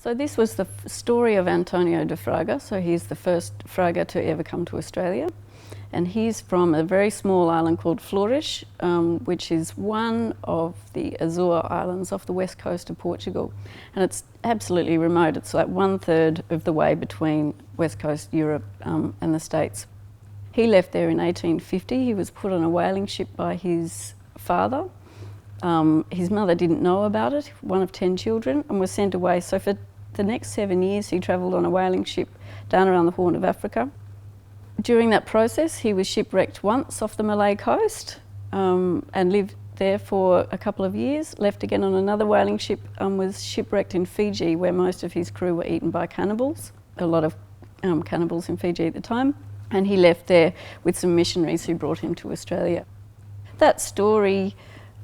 So this was the story of Antonio de Fragar. So he's the first Fragar to ever come to Australia. And he's from a very small island called Flores, which is one of the Azure Islands off the west coast of Portugal. And it's absolutely remote. It's like 1/3 of the way between west coast Europe and the States. He left there in 1850. He was put on a whaling ship by his father. His mother didn't know about it, one of 10 children, and was sent away. So for the next 7 years he travelled on a whaling ship down around the Horn of Africa. During that process he was shipwrecked once off the Malay coast and lived there for a couple of years, left again on another whaling ship and was shipwrecked in Fiji, where most of his crew were eaten by cannibals. A lot of cannibals in Fiji at the time. And he left there with some missionaries who brought him to Australia. That story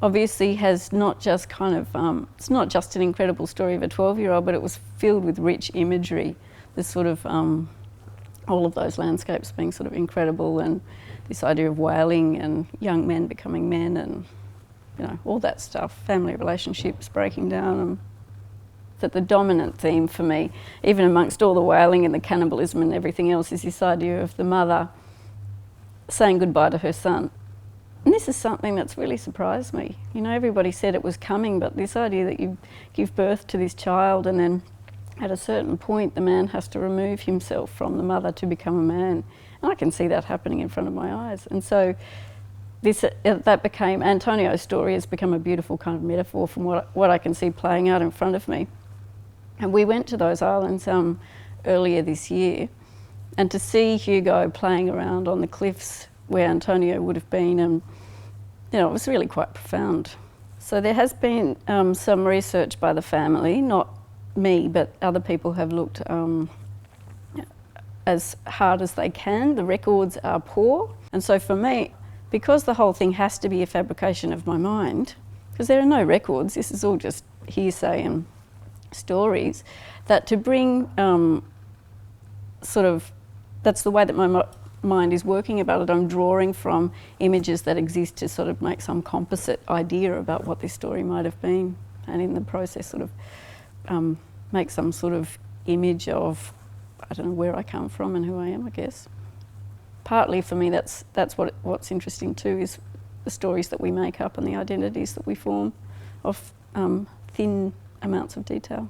obviously has not just it's not just an incredible story of a 12-year-old, but it was filled with rich imagery. There's sort of all of those landscapes being sort of incredible, and this idea of whaling and young men becoming men, and all that stuff, family relationships breaking down. And that the dominant theme for me, even amongst all the whaling and the cannibalism and everything else, is this idea of the mother saying goodbye to her son. And this is something that's really surprised me. Everybody said it was coming, but this idea that you give birth to this child and then at a certain point the man has to remove himself from the mother to become a man. And I can see that happening in front of my eyes. And so that became, Antonio's story has become a beautiful kind of metaphor from what I can see playing out in front of me. And we went to those islands earlier this year, and to see Hugo playing around on the cliffs where Antonio would have been, and it was really quite profound. So there has been some research by the family, not me, but other people have looked as hard as they can. The records are poor, and so for me, because the whole thing has to be a fabrication of my mind, because there are no records, this is all just hearsay and stories, that to bring that's the way that my mind is working about it. I'm drawing from images that exist to sort of make some composite idea about what this story might have been, and in the process sort of make some sort of image of, I don't know, where I come from and who I am, I guess. Partly for me that's what's interesting too, is the stories that we make up and the identities that we form of thin amounts of detail.